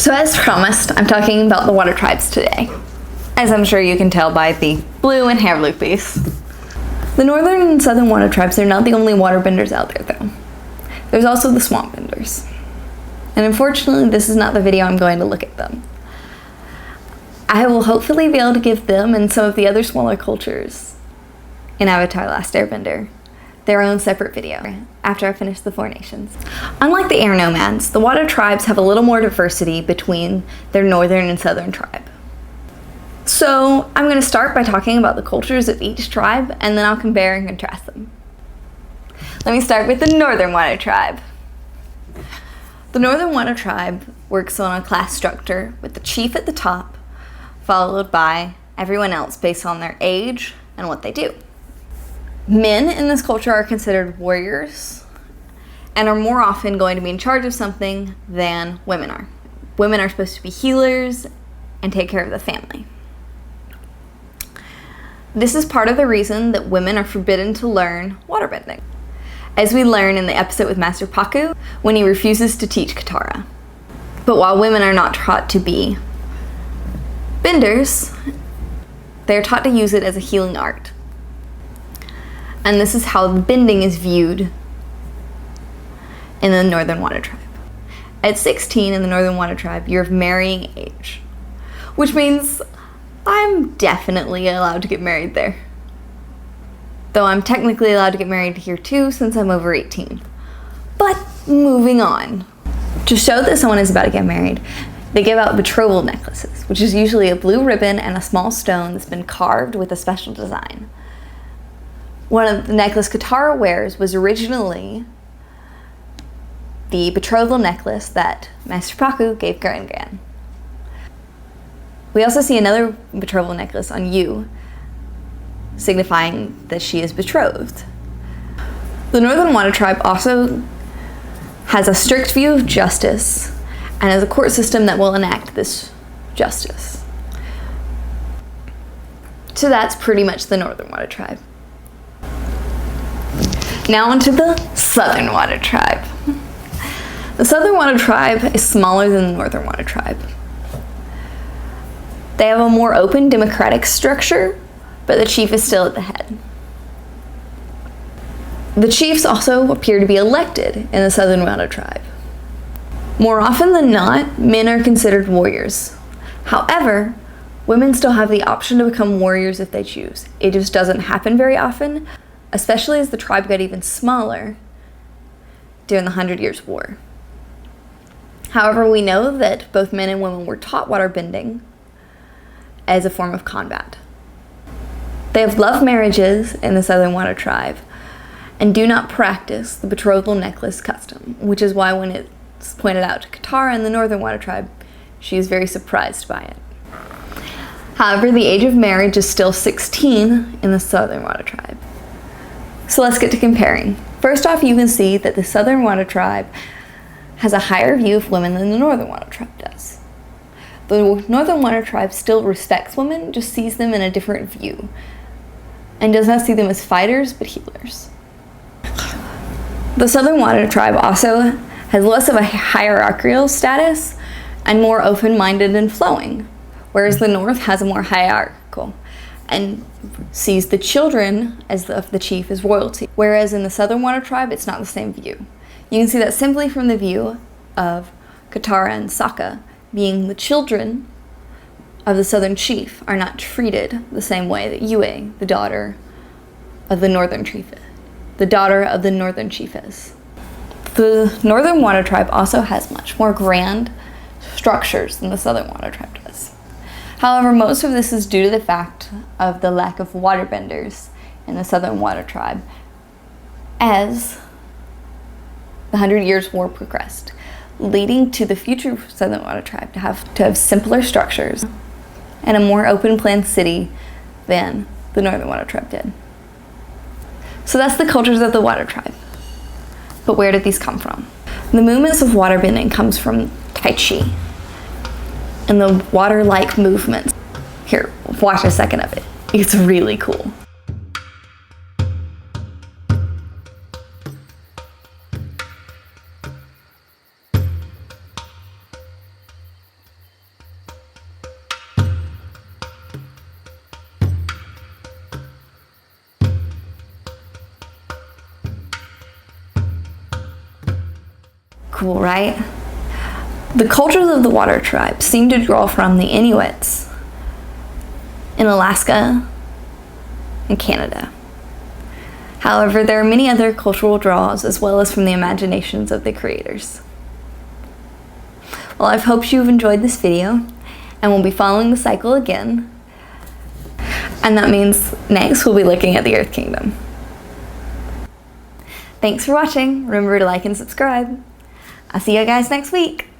So as promised, I'm talking about the water tribes today. As I'm sure you can tell by the blue and hair loopies. The northern and southern water tribes are not the only waterbenders out there though. There's also the swamp benders. And unfortunately, this is not the video I'm going to look at them. I will hopefully be able to give them and some of the other smaller cultures in Avatar the Last Airbender their own separate video after I finish the 4 nations. Unlike the air nomads, the water tribes have a little more diversity between their northern and southern tribe. So I'm going to start by talking about the cultures of each tribe, and then I'll compare and contrast them. Let me start with the northern water tribe. The northern water tribe works on a class structure with the chief at the top, followed by everyone else based on their age and what they do. Men in this culture are considered warriors and are more often going to be in charge of something than women are. Women are supposed to be healers and take care of the family. This is part of the reason that women are forbidden to learn waterbending, as we learn in the episode with Master Paku when he refuses to teach Katara. But while women are not taught to be benders, they are taught to use it as a healing art. And this is how bending is viewed in the Northern Water Tribe. At 16 in the Northern Water Tribe, you're of marrying age, which means I'm definitely allowed to get married there. Though I'm technically allowed to get married here too since I'm over 18. But moving on. To show that someone is about to get married, they give out betrothal necklaces, which is usually a blue ribbon and a small stone that's been carved with a special design. One of the necklace Katara wears was originally the betrothal necklace that Master Paku gave Gran. We also see another betrothal necklace on Yu, signifying that she is betrothed. The Northern Water Tribe also has a strict view of justice and has a court system that will enact this justice. So that's pretty much the Northern Water Tribe. Now onto the Southern Water Tribe. The Southern Water Tribe is smaller than the Northern Water Tribe. They have a more open democratic structure, but the chief is still at the head. The chiefs also appear to be elected in the Southern Water Tribe. More often than not, men are considered warriors. However, women still have the option to become warriors if they choose. It just doesn't happen very often, especially as the tribe got even smaller during the 100 Years' War. However, we know that both men and women were taught waterbending as a form of combat. They have love marriages in the Southern Water Tribe and do not practice the betrothal necklace custom, which is why when it's pointed out to Katara in the Northern Water Tribe, she is very surprised by it. However, the age of marriage is still 16 in the Southern Water Tribe. So let's get to comparing. First off, you can see that the Southern Water Tribe has a higher view of women than the Northern Water Tribe does. The Northern Water Tribe still respects women, just sees them in a different view, and does not see them as fighters, but healers. The Southern Water Tribe also has less of a hierarchical status and more open-minded and flowing, whereas the North has a more hierarchical and sees the children of the chief as royalty, whereas in the Southern Water Tribe, it's not the same view. You can see that simply from the view of Katara and Sokka being the children of the Southern chief are not treated the same way that Yue, the daughter of the Northern chief, is. The Northern Water Tribe also has much more grand structures than the Southern Water Tribe does. However, most of this is due to the fact of the lack of waterbenders in the Southern Water Tribe as the 100 Years' War progressed, leading to the future Southern Water Tribe to have simpler structures and a more open planned city than the Northern Water Tribe did. So that's the cultures of the Water Tribe. But where did these come from? The movements of waterbending comes from Tai Chi and the water-like movements. Here, watch a second of it. It's really cool. Cool, right? The cultures of the water tribe seem to draw from the Inuits in Alaska and Canada. However, there are many other cultural draws as well as from the imaginations of the creators. Well, I hope you've enjoyed this video, and we'll be following the cycle again. And that means next we'll be looking at the Earth Kingdom. Thanks for watching. Remember to like and subscribe. I'll see you guys next week.